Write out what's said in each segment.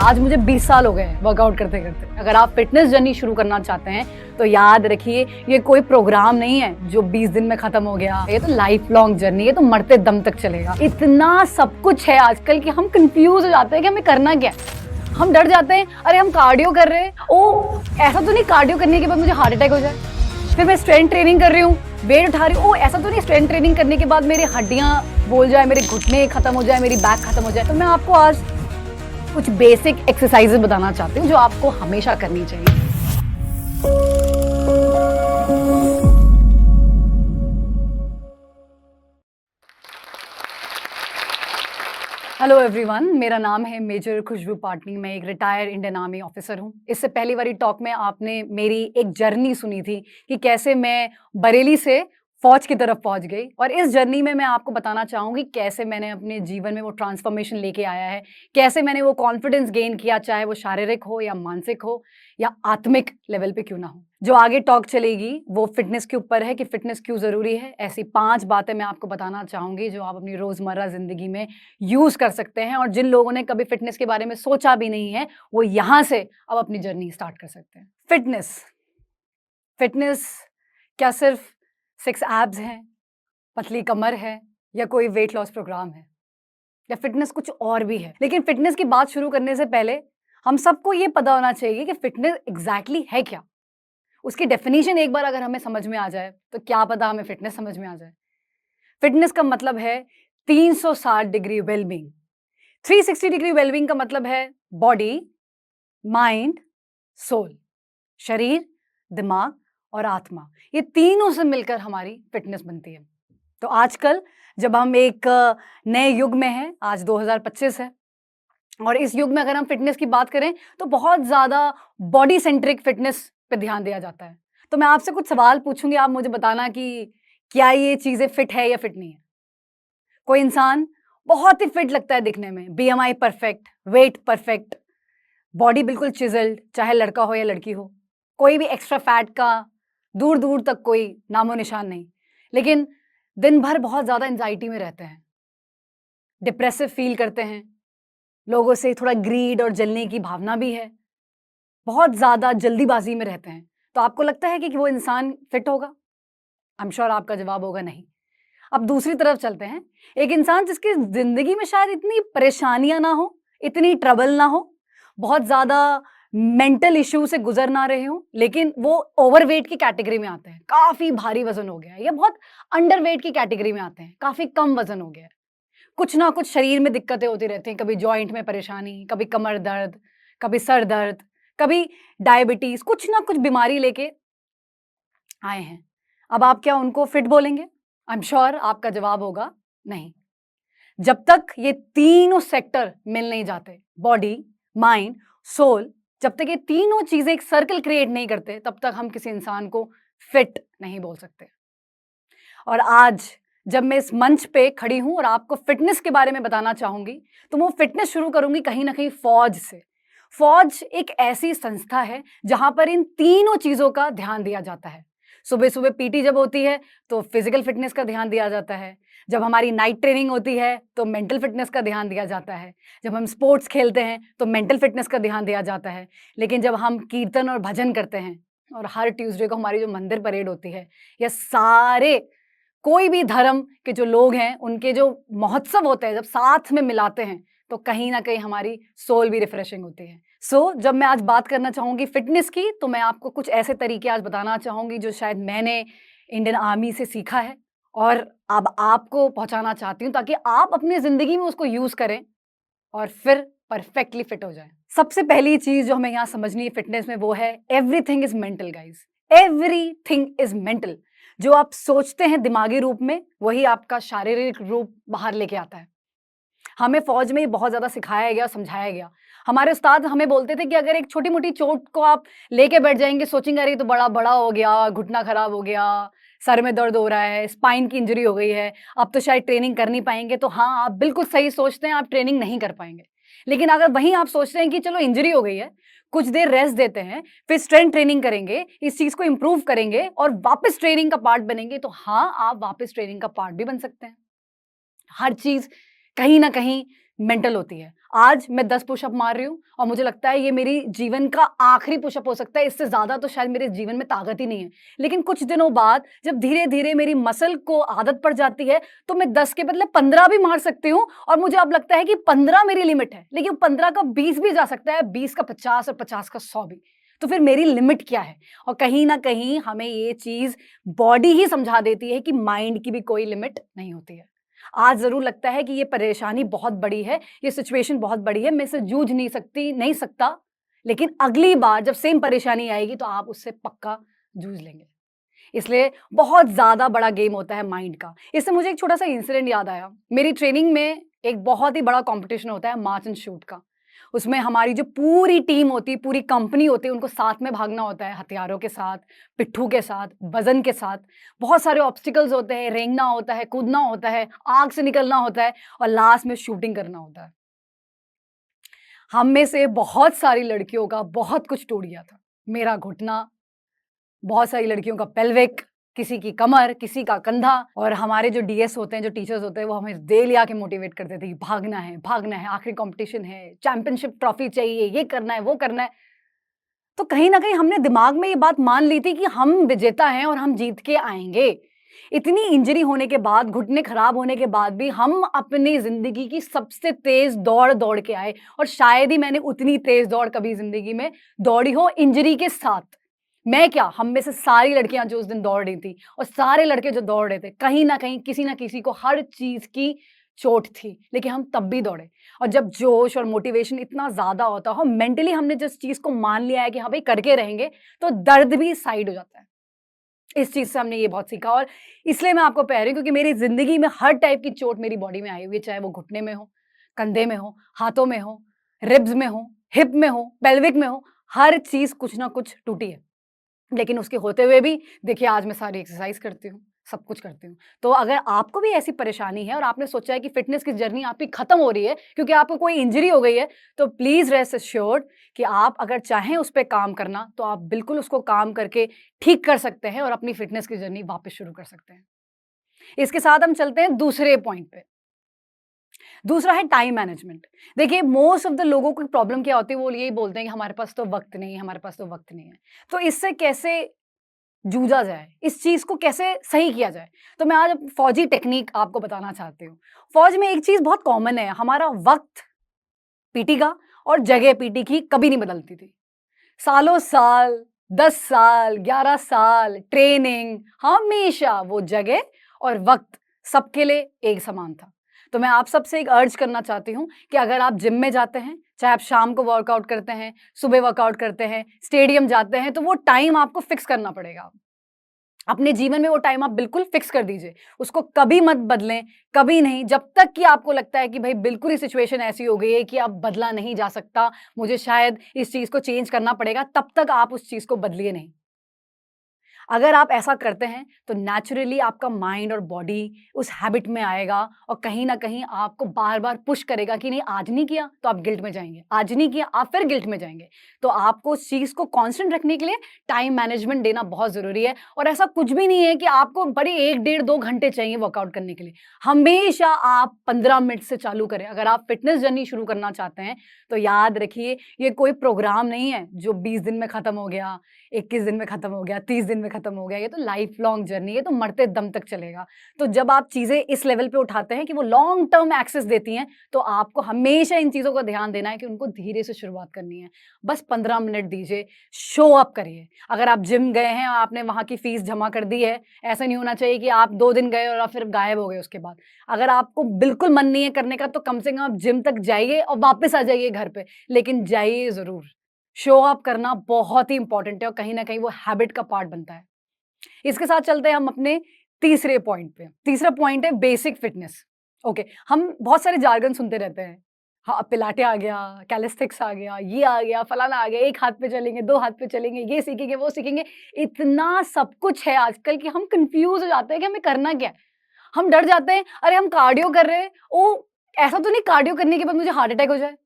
आज मुझे 20 साल हो गए हैं वर्कआउट करते करते। अगर आप फिटनेस जर्नी शुरू करना चाहते हैं तो याद रखिए, ये कोई प्रोग्राम नहीं है जो 20 दिन में खत्म हो गया। ये तो लाइफ लॉन्ग जर्नी है, तो मरते दम तक चलेगा। इतना सब कुछ है आजकल कि हम कंफ्यूज हो जाते हैं कि हमें करना क्या है। हम डर जाते हैं, अरे हम कार्डियो कर रहे हैं, ओ ऐसा तो नहीं कार्डियो करने के बाद मुझे हार्ट अटैक हो जाए। फिर मैं स्ट्रेंथ ट्रेनिंग कर रही हूँ, वेट उठा रही हूँ, ओ ऐसा तो नहीं स्ट्रेंथ ट्रेनिंग करने के बाद मेरी हड्डियां बोल जाए, मेरे घुटने खत्म हो जाए, मेरी बैक खत्म हो जाए। तो मैं आपको आज कुछ बेसिक एक्सरसाइजेज बताना चाहती हूँ जो आपको हमेशा करनी चाहिए। हेलो एवरीवन, मेरा नाम है मेजर खुशबू पाटनी। मैं एक रिटायर्ड इंडियन आर्मी ऑफिसर हूँ। इससे पहली वाली टॉक में आपने मेरी एक जर्नी सुनी थी कि कैसे मैं बरेली से फौज की तरफ पहुंच गई, और इस जर्नी में मैं आपको बताना चाहूँगी कैसे मैंने अपने जीवन में वो ट्रांसफॉर्मेशन लेके आया है, कैसे मैंने वो कॉन्फिडेंस गेन किया, चाहे वो शारीरिक हो या मानसिक हो या आत्मिक लेवल पे क्यों ना हो। जो आगे टॉक चलेगी वो फिटनेस के ऊपर है कि फिटनेस क्यों ज़रूरी है। ऐसी 5 बातें मैं आपको बताना चाहूँगी जो आप अपनी रोज़मर्रा ज़िंदगी में यूज़ कर सकते हैं, और जिन लोगों ने कभी फिटनेस के बारे में सोचा भी नहीं है वो यहाँ से अब अपनी जर्नी स्टार्ट कर सकते हैं। फिटनेस क्या सिर्फ 6 एब्स हैं, पतली कमर है, या कोई वेट लॉस प्रोग्राम है, या फिटनेस कुछ और भी है। लेकिन फिटनेस की बात शुरू करने से पहले हम सबको ये पता होना चाहिए कि फिटनेस एग्जैक्टली है क्या। उसकी डेफिनेशन एक बार अगर हमें समझ में आ जाए तो क्या पता हमें फिटनेस समझ में आ जाए। फिटनेस का मतलब है 360 डिग्री वेलबींग। 360 डिग्री वेलबींग का मतलब है बॉडी, माइंड, सोल, शरीर, दिमाग और आत्मा। ये तीनों से मिलकर हमारी फिटनेस बनती है। तो आजकल जब हम एक नए युग में हैं, आज 2025 है, और इस युग में अगर हम फिटनेस की बात करें तो बहुत ज़्यादा बॉडी सेंट्रिक फिटनेस पे ध्यान दिया जाता है। तो मैं आपसे कुछ सवाल पूछूंगी, आप मुझे बताना कि क्या ये चीज़ें फिट है या फिट नहीं है। कोई इंसान बहुत ही फिट लगता है दिखने में, BMI perfect, weight perfect, body बिल्कुल चिजल्ड, चाहे लड़का हो या लड़की हो, कोई भी एक्स्ट्रा फैट का दूर दूर तक कोई नामो निशान नहीं, लेकिन दिन भर बहुत ज़्यादा एंजाइटी में रहते हैं, डिप्रेसिव फील करते हैं, लोगों से थोड़ा ग्रीड और जलने की भावना भी है, बहुत ज़्यादा जल्दीबाजी में रहते हैं। तो आपको लगता है कि वो इंसान फिट होगा? आई एम श्योर आपका जवाब होगा नहीं। अब दूसरी तरफ चलते हैं, एक इंसान जिसकी ज़िंदगी में शायद इतनी परेशानियाँ ना हो, इतनी ट्रबल ना हो, बहुत ज़्यादा मेंटल इश्यू से गुजर ना रहे हों, लेकिन वो ओवरवेट की कैटेगरी में आते हैं, काफ़ी भारी वज़न हो गया है, या बहुत अंडरवेट की कैटेगरी में आते हैं, काफ़ी कम वज़न हो गया है। कुछ ना कुछ शरीर में दिक्कतें होती रहती हैं, कभी जॉइंट में परेशानी, कभी कमर दर्द, कभी सर दर्द, कभी डायबिटीज़, कुछ ना कुछ बीमारी लेके आए हैं। अब आप क्या उनको फिट बोलेंगे? आई एम श्योर आपका जवाब होगा नहीं। जब तक ये तीनों सेक्टर मिल नहीं जाते, बॉडी, माइंड, सोल, जब तक ये तीनों चीजें एक सर्कल क्रिएट नहीं करते, तब तक हम किसी इंसान को फिट नहीं बोल सकते। और आज जब मैं इस मंच पे खड़ी हूं और आपको फिटनेस के बारे में बताना चाहूंगी, तो वो फिटनेस शुरू करूंगी कहीं ना कहीं फौज से। फौज एक ऐसी संस्था है जहां पर इन तीनों चीजों का ध्यान दिया जाता है। सुबह सुबह पीटी जब होती है तो फिजिकल फिटनेस का ध्यान दिया जाता है, जब हमारी नाइट ट्रेनिंग होती है तो मेंटल फिटनेस का ध्यान दिया जाता है, जब हम स्पोर्ट्स खेलते हैं तो मेंटल फिटनेस का ध्यान दिया जाता है, लेकिन जब हम कीर्तन और भजन करते हैं और हर ट्यूसडे को हमारी जो मंदिर परेड होती है, या सारे कोई भी धर्म के जो लोग हैं उनके जो महोत्सव होते हैं, जब साथ में मिलाते हैं तो कहीं ना कहीं हमारी सोल भी रिफ्रेशिंग होती है। जब मैं आज बात करना चाहूँगी फिटनेस की, तो मैं आपको कुछ ऐसे तरीके आज बताना चाहूँगी जो शायद मैंने इंडियन आर्मी से सीखा है, और अब आपको पहुँचाना चाहती हूँ ताकि आप अपनी ज़िंदगी में उसको यूज़ करें और फिर परफेक्टली फिट हो जाए। सबसे पहली चीज़ जो हमें यहाँ समझनी है फिटनेस में, वो है everything is mental guys. Everything is mental. जो आप सोचते हैं दिमागी रूप में, वही आपका शारीरिक रूप बाहर लेके आता है। हमें फौज में ही बहुत ज़्यादा सिखाया गया, समझाया गया। हमारे उस्ताद हमें बोलते थे कि अगर एक छोटी-मोटी चोट को आप लेके बैठ जाएँगे, सोचेंगे अरे ये तो बड़ा बड़ा हो गया, घुटना खराब हो गया, सर में दर्द हो रहा है, स्पाइन की इंजरी हो गई है, अब तो शायद ट्रेनिंग कर नहीं पाएँगे। तो हाँ, आप बिल्कुल सही सोचते हैं, आप ट्रेनिंग नहीं कर पाएँगे। लेकिन अगर वहीं आप सोच रहे हैं कि चलो इंजरी हो गई है, कुछ देर रेस्ट देते हैं, फिर स्ट्रेंथ ट्रेनिंग करेंगे, इस चीज़ को इम्प्रूव करेंगे और वापस ट्रेनिंग का पार्ट बनेंगे, तो हाँ, आप वापस ट्रेनिंग का पार्ट भी बन सकते हैं। हर चीज़ कहीं न कहीं मेंटल होती है। आज मैं 10 पुशअप मार रही हूँ और मुझे लगता है ये मेरी जीवन का आखिरी पुशअप हो सकता है, इससे ज़्यादा तो शायद मेरे जीवन में ताकत ही नहीं है। लेकिन कुछ दिनों बाद जब धीरे-धीरे मेरी मसल को आदत पड़ जाती है, तो मैं 10 के बदले 15 भी मार सकती हूँ और मुझे अब लगता है कि 15 मेरी लिमिट है। लेकिन 15 का 20 भी जा सकता है, 20 का 50 और 50 का 100 भी। तो फिर मेरी लिमिट क्या है? और कहीं न कहीं हमें ये चीज़ बॉडी ही समझा देती है कि माइंड की भी कोई लिमिट नहीं होती है। आज ज़रूर लगता है कि ये परेशानी बहुत बड़ी है, ये सिचुएशन बहुत बड़ी है, मैं इससे जूझ नहीं सकता, लेकिन अगली बार जब सेम परेशानी आएगी तो आप उससे पक्का जूझ लेंगे। इसलिए बहुत ज़्यादा बड़ा गेम होता है माइंड का। इससे मुझे एक छोटा-सा इंसिडेंट याद आया। मेरी ट्रेनिंग में एक बहुत ही बड़ा कॉम्पिटिशन होता है मार्च एंड शूट का। उसमें हमारी जो पूरी टीम होती है, पूरी कंपनी होती है, उनको साथ में भागना होता है, हथियारों के साथ, पिट्ठू के साथ, वज़न के साथ। बहुत सारे ऑब्स्टिकल्स होते हैं, रेंगना होता है, कूदना होता है, आग से निकलना होता है और लास्ट में शूटिंग करना होता है। हम में से बहुत सारी लड़कियों का बहुत कुछ टूट गया था। मेरा घुटना, बहुत सारी लड़कियों का पेल्विक, किसी की कमर, किसी का कंधा और हमारे जो डीएस होते हैं, जो टीचर्स होते हैं, वो हमें डेली आके मोटिवेट करते थे कि भागना है, आखिरी कॉम्पिटिशन है, चैंपियनशिप ट्रॉफी चाहिए, ये करना है, वो करना है। तो कहीं न कहीं हमने दिमाग में ये बात मान ली थी कि हम विजेता हैं और हम जीत के आएँगे। इतनी इंजरी होने के बाद, घुटने खराब होने के बाद भी हम अपनी ज़िंदगी की सबसे तेज़ दौड़ दौड़ के आए और शायद ही मैंने उतनी तेज़ दौड़ कभी ज़िंदगी में दौड़ी हो इंजरी के साथ। मैं क्या, हम में से सारी लड़कियाँ जो उस दिन दौड़ रही थी और सारे लड़के जो दौड़ रहे थे, कहीं न कहीं किसी न किसी को हर चीज़ की चोट थी, लेकिन हम तब भी दौड़े। और जब जोश और मोटिवेशन इतना ज़्यादा होता हो, मेंटली हमने जिस चीज़ को मान लिया है कि हाँ भाई करके रहेंगे, तो दर्द भी साइड हो जाता है। इस चीज़ से हमने ये बहुत सीखा और इसलिए मैं आपको कह रही हूँ क्योंकि मेरी ज़िंदगी में हर टाइप की चोट मेरी बॉडी में आई हुई है, चाहे वो घुटने में हो, कंधे में हो, हाथों में हो, रिब्स में हो, हिप में हो, पेल्विक में हो, हर चीज़ कुछ ना कुछ टूटी है। लेकिन उसके होते हुए भी देखिए आज मैं सारी एक्सरसाइज़ करती हूँ, सब कुछ करती हूँ। तो अगर आपको भी ऐसी परेशानी है और आपने सोचा है कि फ़िटनेस की जर्नी आपकी ख़त्म हो रही है क्योंकि आपको कोई इंजरी हो गई है, तो प्लीज़ रेस्ट एश्योर्ड कि आप अगर चाहें उस पे काम करना, तो आप बिल्कुल उसको काम करके ठीक कर सकते हैं और अपनी फ़िटनेस की जर्नी वापस शुरू कर सकते हैं। इसके साथ हम चलते हैं दूसरे पॉइंट पे। दूसरा है टाइम मैनेजमेंट। देखिए मोस्ट ऑफ द लोगों को प्रॉब्लम क्या होती है, वो यही बोलते हैं कि हमारे पास तो वक़्त नहीं है, हमारे पास तो वक़्त नहीं है। तो इससे कैसे जूझा जाए, इस चीज़ को कैसे सही किया जाए? तो मैं आज फ़ौजी टेक्नीक आपको बताना चाहती हूँ। फ़ौज में एक चीज़ बहुत कॉमन है, हमारा वक़्त पीटी का और जगह पीटी की कभी नहीं बदलती थी। सालों-साल, 10 साल, 11 साल ट्रेनिंग, हमेशा वो जगह और वक़्त सबके लिए एक समान था। तो मैं आप सबसे एक अर्ज करना चाहती हूँ कि अगर आप जिम में जाते हैं, चाहे आप शाम को वर्कआउट करते हैं, सुबह वर्कआउट करते हैं, स्टेडियम जाते हैं, तो वो टाइम आपको फ़िक्स करना पड़ेगा। अपने जीवन में वो टाइम आप बिल्कुल फिक्स कर दीजिए। उसको कभी मत बदलें, कभी नहीं, जब तक कि आपको लगता है कि भई बिल्कुल ही सिचुएशन ऐसी हो गई है कि अब बदला नहीं जा सकता, मुझे शायद इस चीज़ को चेंज करना पड़ेगा, तब तक आप उस चीज़ को बदलिए नहीं। अगर आप ऐसा करते हैं तो नेचुरली आपका माइंड और बॉडी उस हैबिट में आएगा और कहीं न कहीं आपको बार-बार पुश करेगा कि नहीं आज नहीं किया तो आप गिल्ट में जाएँगे, आज नहीं किया आप फिर गिल्ट में जाएँगे। तो आपको उस चीज़ को कांस्टेंट रखने के लिए टाइम मैनेजमेंट देना बहुत ज़रूरी है और ऐसा कुछ भी नहीं है कि आपको बड़े 1 डेढ़ 2 घंटे चाहिए वर्कआउट करने के लिए। हमेशा आप 15 मिनट से चालू करें। अगर आप फिटनेस जर्नी शुरू करना चाहते हैं तो याद रखिए ये कोई प्रोग्राम नहीं है जो 20 दिन में खत्म हो गया, 21 दिन में खत्म हो गया, 30 दिन में खत्म हो गया, ये तो लाइफ लॉन्ग जर्नी है, तो मरते दम तक चलेगा। तो जब आप चीज़ें इस लेवल पे उठाते हैं कि वो लॉन्ग टर्म एक्सेस देती हैं, तो आपको हमेशा इन चीज़ों का ध्यान देना है कि उनको धीरे से शुरुआत करनी है। बस 15 मिनट दीजिए, शो अप करिए। अगर आप जिम गए हैं और आपने वहाँ की फीस जमा कर दी है, ऐसा नहीं होना चाहिए कि आप 2 दिन गए और आप फिर गायब हो गए उसके बाद। अगर आपको बिल्कुल मन नहीं है करने का, तो कम से कम आप जिम तक जाइए और वापस आ जाइए घर पे, लेकिन जाइए ज़रूर। शो अप करना बहुत ही इंपॉर्टेंट है और कहीं न कहीं वो हैबिट का पार्ट बनता है। इसके साथ चलते हैं हम अपने तीसरे पॉइंट पे। तीसरा पॉइंट है बेसिक फिटनेस। ओके, हम बहुत सारे जार्गन सुनते रहते हैं। हाँ, पिलाटे आ गया, कैलिस्थेटिक्स आ गया, ये आ गया, फलाना आ गया, 1 हाथ पे चलेंगे, 2 हाथ पे चलेंगे, ये सीखेंगे, वो सीखेंगे। इतना सब कुछ है आजकल कि हम कन्फ्यूज़ हो जाते हैं कि हमें करना क्या है? हम डर जाते हैं, अरे हम कार्डियो कर रहे हैं, ओह! ऐसा तो नहीं कार्डियो करने के बाद मुझे हार्ट अटैक हो जाए?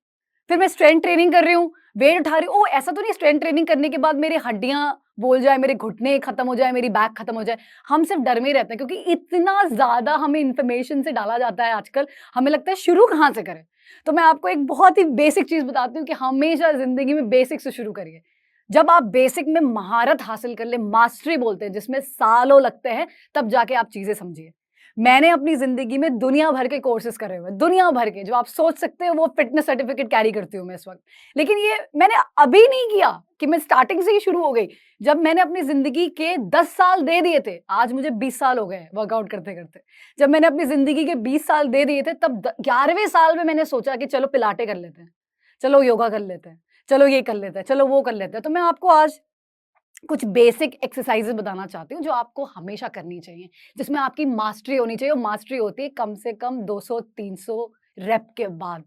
फिर मैं स्ट्रेंथ ट्रेनिंग कर रही हूँ, वेट उठा रही हूँ, ओह! ऐसा तो नहीं स्ट्रेंथ ट्रेनिंग करने के बाद मेरी हड्डियाँ बोल जाए, मेरे घुटने खत्म हो जाए, मेरी बैक खत्म हो जाए। हम सिर्फ डर में ही रहते हैं क्योंकि इतना ज़्यादा हमें इन्फॉर्मेशन से डाला जाता है आजकल, हमें लगता है शुरू कहाँ से करें? तो मैं आपको एक बहुत ही बेसिक चीज़ बताती हूँ कि हमेशा ज़िंदगी में बेसिक से शुरू करिए। जब आप बेसिक में महारत हासिल कर लें, मास्टरी बोलते हैं जिसमें सालों लगते हैं, तब जाके आप चीज़ें समझिए। मैंने अपनी ज़िंदगी में दुनिया भर के कोर्सेज़ करे हुए हैं, दुनिया भर के, जो आप सोच सकते हो वो फ़िटनेस सर्टिफ़िकेट कैरी करती हूँ मैं इस वक़्त। लेकिन ये मैंने अभी नहीं किया कि मैं स्टार्टिंग से ही शुरू हो गई। जब मैंने अपनी ज़िंदगी के 10 साल दे दिए थे, आज मुझे 20 साल हो गए हैं वर्कआउट करते-करते। जब मैंने अपनी ज़िंदगी के 20 साल दे दिए थे, तब 11वें साल में मैंने सोचा कि चलो पिलाटे कर लेते हैं, चलो योगा कर लेते हैं, चलो ये कर लेते हैं, चलो वो कर लेते हैं। तो मैं आपको आज कुछ बेसिक एक्सरसाइज़ेज़ बताना चाहती हूँ, जो आपको हमेशा करनी चाहिए, जिसमें आपकी मास्टरी होनी चाहिए और मास्टरी होती है कम से कम 200-300 रेप के बाद।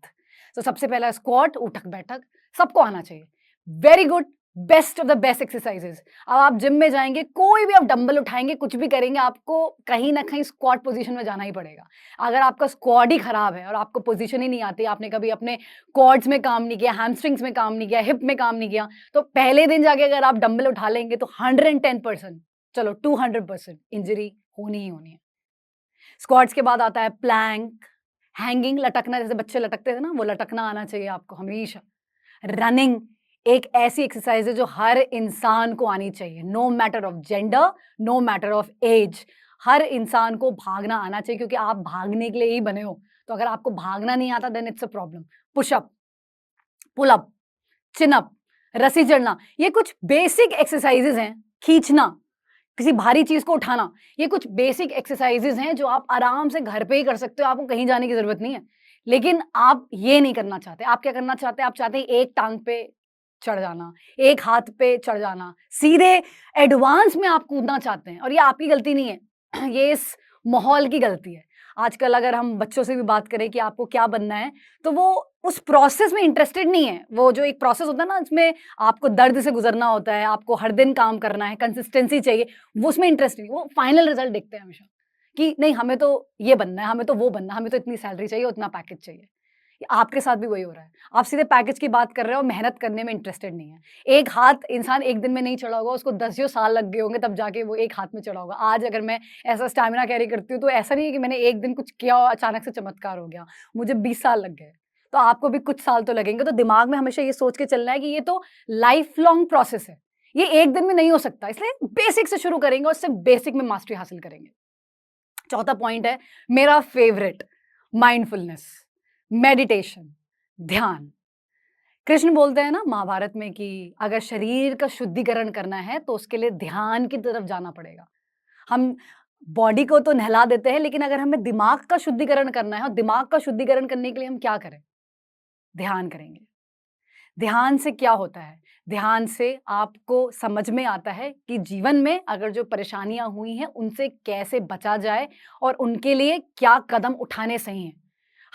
तो सबसे पहला स्क्वाट, उठक-बैठक, सबको आना चाहिए। Very good, best of the best exercises. अब आप जिम में जाएँगे, कोई भी आप डंबल उठाएँगे, कुछ भी करेंगे, आपको कहीं न कहीं स्क्वाट पोज़ीशन में जाना ही पड़ेगा। अगर आपका स्क्वाड ही खराब है और आपको पोज़ीशन ही नहीं आती, आपने कभी अपने क्वाड्स में काम नहीं किया, हैमस्ट्रिंग्स में काम नहीं किया, हिप में काम नहीं किया, तो पहले दिन जाके अगर आप डंबल उठा लेंगे तो 110%, चलो 200% इंजरी होनी ही होनी है। स्क्वाट्स के बाद आता है प्लैंक, हैंगिंग, लटकना, जैसे बच्चे लटकते थे ना, वो लटकना आना चाहिए आपको हमेशा। रनिंग एक ऐसी एक्सरसाइज है जो हर इंसान को आनी चाहिए, no matter of gender, no matter of age. हर इंसान को भागना आना चाहिए क्योंकि आप भागने के लिए ही बने हो। तो अगर आपको भागना नहीं आता then it's a problem. Pushup, pull up, chin up, रस्सी चढ़ना, ये कुछ बेसिक एक्सरसाइजेज हैं। खींचना, किसी भारी चीज को उठाना, ये कुछ बेसिक एक्सरसाइजेज हैं जो आप आराम से घर पे ही कर सकते हो, आपको कहीं जाने की जरूरत नहीं है। लेकिन आप ये नहीं करना चाहते। आप क्या करना चाहते हैं? आप चाहते हैं एक टांग पे चढ़ जाना, एक हाथ पे चढ़ जाना, सीधे एडवांस में आप कूदना चाहते हैं, और ये आपकी गलती नहीं है ये इस माहौल की गलती है। आजकल अगर हम बच्चों से भी बात करें कि आपको क्या बनना है, तो वो उस प्रोसेस में इंटरेस्टेड नहीं है। वो जो एक प्रोसेस होता है ना, इसमें आपको दर्द से गुजरना होता है, आपको हर दिन काम करना है, कंसिस्टेंसी चाहिए, वो उसमें इंटरेस्ट नहीं। वो फाइनल रिजल्ट देखते हैं हमेशा कि नहीं, हमें तो ये बनना है, हमें तो वो बनना है, हमें तो इतनी सैलरी चाहिए, उतना पैकेज चाहिए। आपके साथ भी वही हो रहा है। आप सीधे पैकेज की बात कर रहे हो, मेहनत करने में इंटरेस्टेड नहीं है। एक हाथ इंसान एक दिन में नहीं चढ़ा होगा, उसको दसियों साल लग गए होंगे तब जाके वो एक हाथ में चढ़ा होगा। आज अगर मैं ऐसा स्टैमिना कैरी करती हूँ, तो ऐसा नहीं है कि मैंने एक दिन कुछ किया और अचानक से चमत्कार हो गया। मुझे 20 साल लग गए। तो आपको भी कुछ साल तो लगेंगे। तो दिमाग में हमेशा ये सोच के चलना है कि ये तो लाइफ लॉन्ग प्रोसेस है। ये एक दिन में नहीं हो सकता। इसलिए बेसिक से शुरू करेंगे और सिर्फ बेसिक में मास्टरी हासिल करेंगे। चौथा पॉइंट है मेरा फेवरेट, माइंडफुलनेस, मेडिटेशन, ध्यान। कृष्ण बोलते हैं ना महाभारत में कि अगर शरीर का शुद्धिकरण करना है तो उसके लिए ध्यान की तरफ जाना पड़ेगा। हम बॉडी को तो नहला देते हैं, लेकिन अगर हमें दिमाग का शुद्धिकरण करना है, और दिमाग का शुद्धिकरण करने के लिए हम क्या करें? ध्यान करेंगे। ध्यान से क्या होता है? ध्यान से आपको समझ में आता है कि जीवन में अगर जो परेशानियां हुई हैं उनसे कैसे बचा जाए और उनके लिए क्या कदम उठाने सही हैं।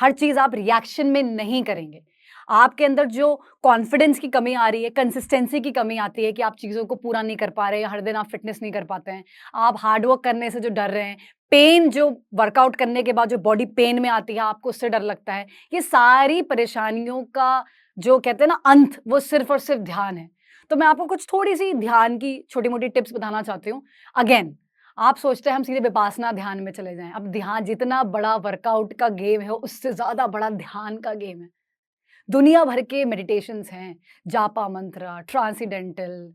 हर चीज आप रिएक्शन में नहीं करेंगे। आपके अंदर जो कॉन्फिडेंस की कमी आ रही है, कंसिस्टेंसी की कमी आती है कि आप चीज़ों को पूरा नहीं कर पा रहे हैं, हर दिन आप फिटनेस नहीं कर पाते हैं, आप हार्ड वर्क करने से जो डर रहे हैं, पेन जो वर्कआउट करने के बाद जो बॉडी पेन में आती है, आपको उससे डर लगता है, ये सारी परेशानियों का जो कहते हैं ना अंत, वो सिर्फ और सिर्फ ध्यान है। तो मैं आपको कुछ थोड़ी-सी ध्यान की छोटी-मोटी टिप्स बताना चाहती हूँ। अगेन, आप सोचते हैं हम सीधे विपासना ध्यान में चले जाएँ। अब ध्यान जितना बड़ा वर्कआउट का गेम है, उससे ज़्यादा बड़ा ध्यान का गेम है। दुनिया भर के मेडिटेशंस हैं, जापा मंत्रा, ट्रांसेंडेंटल,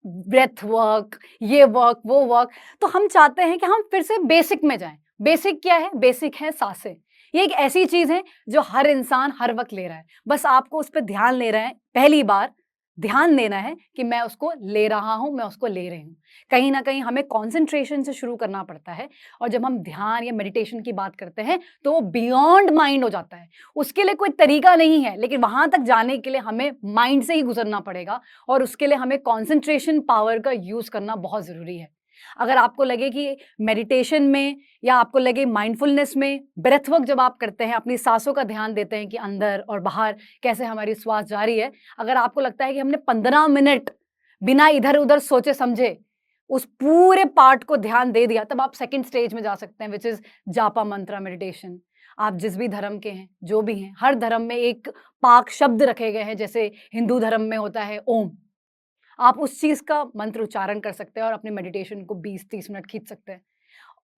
ब्रेथ वर्क, ये वर्क, वो वर्क। तो हम चाहते हैं कि हम फिर से बेसिक में जाएँ। बेसिक क्या है? बेसिक है साँसें। ये एक ऐसी चीज़ है जो हर इंसान हर वक़्त ले रहा है। बस आपको उस पे ध्यान ले रहे हैं, पहली बार ध्यान देना है कि मैं उसको ले रहा हूँ, मैं उसको ले रही हूँ। कहीं न कहीं हमें कॉन्सन्ट्रेशन से शुरू करना पड़ता है, और जब हम ध्यान या मेडिटेशन की बात करते हैं, तो वो बियॉन्ड माइंड हो जाता है। उसके लिए कोई तरीका नहीं है, लेकिन वहाँ तक जाने के लिए हमें माइंड से ही गुज़रना पड़ेगा, और उसके लिए हमें कॉन्सन्ट्रेशन पावर का यूज़ करना बहुत ज़रूरी है। अगर आपको लगे कि मेडिटेशन में या आपको लगे माइंडफुलनेस में, ब्रेथ वर्क जब आप करते हैं, अपनी साँसों का ध्यान देते हैं कि अंदर और बाहर कैसे हमारी श्वास जा रही है, अगर आपको लगता है कि हमने 15 मिनट बिना इधर-उधर सोचे समझे उस पूरे पार्ट को ध्यान दे दिया, तब आप सेकंड स्टेज में जा सकते हैं, व्हिच इज़ जापा मंत्रा मेडिटेशन। आप जिस भी धर्म के हैं, जो भी हैं, हर धर्म में एक पाक शब्द रखे गए हैं, जैसे हिंदू धर्म में होता है ओम। आप उस चीज़ का मंत्र उच्चारण कर सकते हैं और अपने मेडिटेशन को 20-30 मिनट खींच सकते हैं।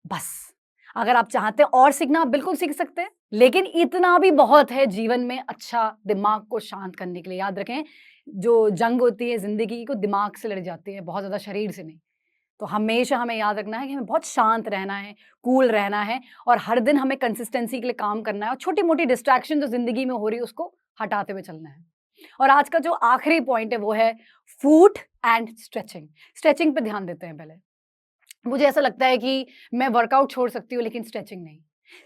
बस, अगर आप चाहते हैं और सीखना, आप बिल्कुल सीख सकते हैं, लेकिन इतना भी बहुत है जीवन में अच्छा दिमाग को शांत करने के लिए। याद रखें, जो जंग होती है ज़िंदगी की, वो दिमाग से लड़ी जाती है, बहुत ज़्यादा शरीर से नहीं। तो हमेशा हमें याद रखना है कि हमें बहुत शांत रहना है, कूल रहना है और हर दिन हमें कंसिस्टेंसी के लिए काम करना है और छोटी-मोटी डिस्ट्रैक्शन जो ज़िंदगी में हो रही है, उसको हटाते हुए चलना है। और आज का जो आखिरी पॉइंट है, वो है फूड एंड स्ट्रेचिंग। स्ट्रेचिंग पे ध्यान देते हैं पहले। मुझे ऐसा लगता है कि मैं वर्कआउट छोड़ सकती हूँ, लेकिन स्ट्रेचिंग नहीं।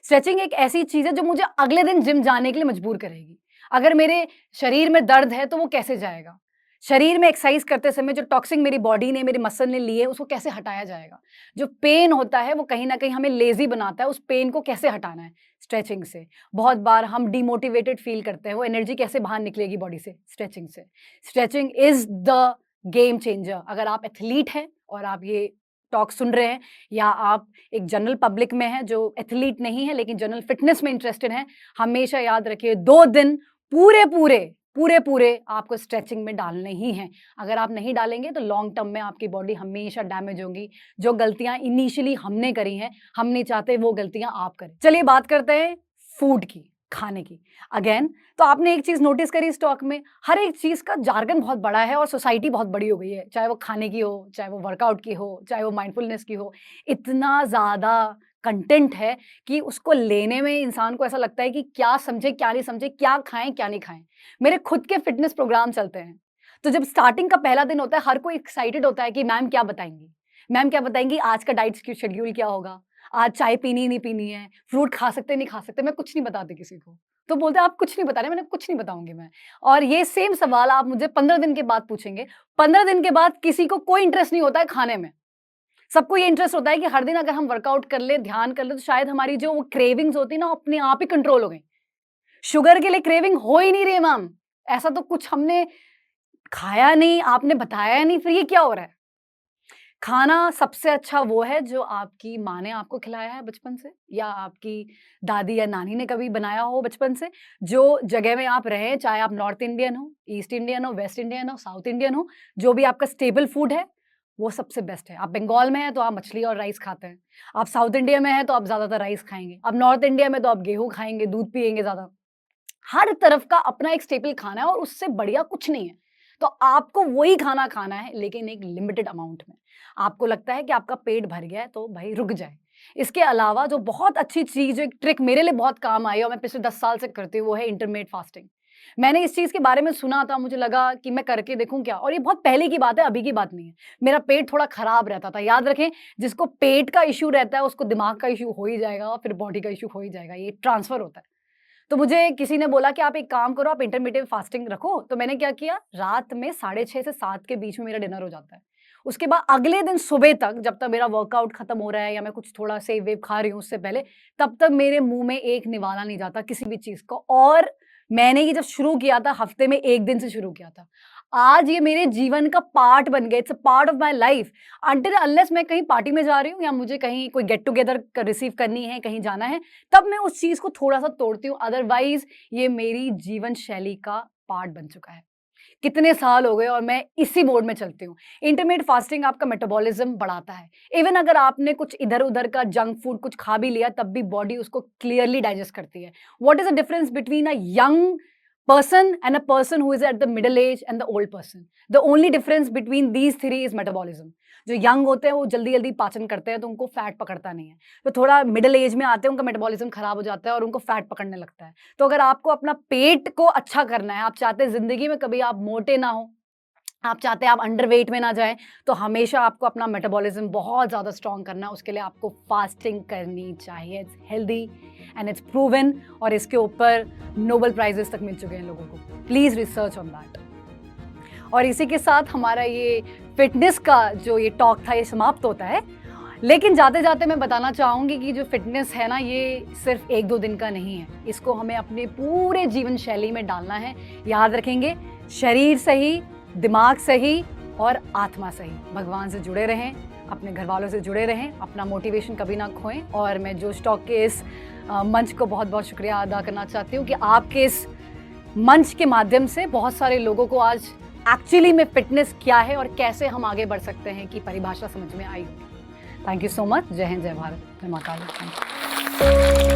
स्ट्रेचिंग एक ऐसी चीज़ है जो मुझे अगले दिन जिम जाने के लिए मजबूर करेगी। अगर मेरे शरीर में दर्द है तो वो कैसे जाएगा? शरीर में एक्सरसाइज करते समय जो टॉक्सिन मेरी बॉडी ने, मेरे मसल ने लिए, उसको कैसे हटाया जाएगा? जो पेन होता है वो कहीं न कहीं हमें लेज़ी बनाता है, उस पेन को कैसे हटाना है? स्ट्रेचिंग से। बहुत बार हम डिमोटिवेटेड फ़ील करते हैं, वो एनर्जी कैसे बाहर निकलेगी बॉडी से? स्ट्रेचिंग से। Stretching is the game changer. अगर आप एथलीट हैं और आप ये टॉक सुन रहे हैं, या आप एक जनरल पब्लिक में हैं जो एथलीट नहीं है लेकिन जनरल फिटनेस में इंटरेस्टेड हैं, हमेशा याद रखिए 2 दिन पूरे-पूरे आपको स्ट्रेचिंग में डालने ही हैं। अगर आप नहीं डालेंगे तो लॉन्ग टर्म में आपकी बॉडी हमेशा डैमेज होगी। जो गलतियाँ इनिशियली हमने करी हैं, हम नहीं चाहते वो गलतियाँ आप करें। चलिए बात करते हैं फूड की, खाने की। अगेन, तो आपने एक चीज़ नोटिस करी इस टॉक में, हर एक चीज़ का जार्गन बहुत बड़ा है और सोसाइटी बहुत बड़ी हो गई है। चाहे वो खाने की हो, चाहे वो वर्कआउट की हो, चाहे वो माइंडफुलनेस की हो। इतना ज़्यादा कंटेंट है कि उसको लेने में इंसान को ऐसा लगता है कि क्या समझे, क्या नहीं समझे, क्या खाएँ, क्या नहीं खाएँ। मेरे खुद के फिटनेस प्रोग्राम चलते हैं, तो जब स्टार्टिंग का पहला दिन होता है, हर कोई एक्साइटेड होता है कि मैम क्या बताएँगी? मैम क्या बताएँगी, आज का डाइट शेड्यूल क्या होगा? आज चाय पीनी नहीं पीनी है, फ्रूट खा सकते नहीं खा सकते? मैं कुछ नहीं बताती किसी को। तो बोलते हैं आप कुछ नहीं बता रहे, मैंने कुछ नहीं बताऊँगी मैं। और ये सेम सवाल आप मुझे 15 दिन के बाद पूछेंगे। 15 दिन के बाद किसी को कोई इंटरेस्ट नहीं होता है खाने में। सबको ये इंटरेस्ट होता है कि हर दिन अगर हम वर्कआउट कर लें, ध्यान कर लें, तो शायद हमारी जो वो क्रेविंग्स होती है ना, अपने आप ही कंट्रोल हो गई। शुगर के लिए क्रेविंग हो ही नहीं रही है मैम। ऐसा तो कुछ हमने खाया नहीं, आपने बताया नहीं, फिर ये क्या हो रहा है? खाना सबसे अच्छा वो है जो आपकी माँ ने आपको खिलाया है बचपन से, या आपकी दादी या नानी ने कभी बनाया हो बचपन से। जो जगह में आप रहें, चाहे आप नॉर्थ इंडियन हो, ईस्ट इंडियन हो, वेस्ट इंडियन हो, साउथ इंडियन हो, जो भी आपका स्टेबल फूड है, वो सबसे बेस्ट है। आप बंगाल में हैं तो आप मछली और राइस खाते हैं। आप साउथ इंडिया में हैं तो आप ज़्यादातर राइस खाएँगे। आप नॉर्थ इंडिया में तो आप गेहूँ खाएँगे, दूध पिएँगे ज़्यादा। हर तरफ का अपना एक स्टेपल खाना है और उससे बढ़िया कुछ नहीं है। तो आपको वही खाना खाना है, लेकिन एक लिमिटेड अमाउंट में। आपको लगता है कि आपका पेट भर गया है तो भाई रुक जाए। इसके अलावा जो बहुत अच्छी चीज़, एक ट्रिक मेरे लिए बहुत काम आई है और मैं पिछले 10 साल से करती हूँ, वो है इंटरमिटेंट फास्टिंग। मैंने इस चीज़ के बारे में सुना था, मुझे लगा कि मैं करके देखूँ क्या, और ये बहुत पहले की बात है, अभी की बात नहीं है। मेरा पेट थोड़ा खराब रहता था। याद रखें, जिसको पेट का इश्यू रहता है उसको दिमाग का इश्यू हो ही जाएगा और फिर बॉडी का इश्यू हो ही जाएगा। ये ट्रांसफ़र होता है। तो मुझे किसी ने बोला कि आप एक काम करो, आप इंटरमिटेंट फास्टिंग रखो। तो मैंने क्या किया, रात में 6:30 से 7 के बीच में मेरा डिनर हो जाता है। उसके बाद अगले दिन सुबह तक, जब तक मेरा वर्कआउट खत्म हो रहा है या मैं कुछ थोड़ा सेव-वेव खा रही हूँ उससे पहले, तब तक मेरे मुँह में एक निवाला नहीं जाता किसी भी चीज़ का। और मैंने ये जब शुरू किया था, हफ्ते में 1 दिन से शुरू किया था। आज ये मेरे जीवन का पार्ट बन गया, it's a part of my life. Until unless मैं कहीं पार्टी में जा रही हूँ या मुझे कहीं कोई गेट टुगेदर रिसीव करनी है, कहीं जाना है, तब मैं उस चीज़ को थोड़ा-सा तोड़ती हूँ। अदरवाइज़ ये मेरी जीवन शैली का पार्ट बन चुका है। कितने साल हो गए और मैं इसी मोड में चलती हूँ। इंटरमिटेंट फास्टिंग आपका मेटाबॉलिज़्म बढ़ाता है। इवन अगर आपने कुछ इधर-उधर का जंक फूड कुछ खा भी लिया, तब भी बॉडी उसको क्लियरली डाइजेस्ट करती है। What is the difference between a young person and a person who is at the middle age and the old person? The only difference between these three is metabolism. जो young होते हैं वो जल्दी-जल्दी पाचन करते हैं, तो उनको फैट पकड़ता नहीं है। तो थोड़ा मिडल एज में आते हैं, उनका मेटाबॉलिज्म खराब हो जाता है और उनको फैट पकड़ने लगता है। तो अगर आपको अपना पेट को अच्छा करना है, आप चाहते हैं ज़िंदगी में कभी आप मोटे ना हो, आप चाहते हैं आप अंडरवेट में ना जाएँ, तो हमेशा आपको अपना मेटाबॉलिज्म बहुत ज़्यादा स्ट्रॉन्ग करना है। उसके लिए आपको फास्टिंग करनी चाहिए। It's healthy and it's proven, और इसके ऊपर नोबेल प्राइज़ेज़ तक मिल चुके हैं लोगों को। Please research on that. और इसी के साथ हमारा ये फ़िटनेस का जो ये टॉक था, ये समाप्त होता है। लेकिन जाते-जाते मैं बताना चाहूँगी कि जो फ़िटनेस है ना, ये सिर्फ़ 1-2 दिन का नहीं है। इसको हमें अपने पूरे जीवन शैली में डालना है। याद रखेंगे, शरीर सही, दिमाग सही और आत्मा सही। भगवान से जुड़े रहें, अपने घरवालों से जुड़े रहें, अपना मोटिवेशन कभी ना खोएं। और मैं जोश टॉक के इस मंच को बहुत-बहुत शुक्रिया अदा करना चाहती हूँ कि आपके इस मंच के माध्यम से बहुत सारे लोगों को आज एक्चुअली में फ़िटनेस क्या है और कैसे हम आगे बढ़ सकते हैं की परिभाषा समझ में आई होगी। Thank you so much. जय हिंद, जय भारत, जय माता दी। Thank you. है।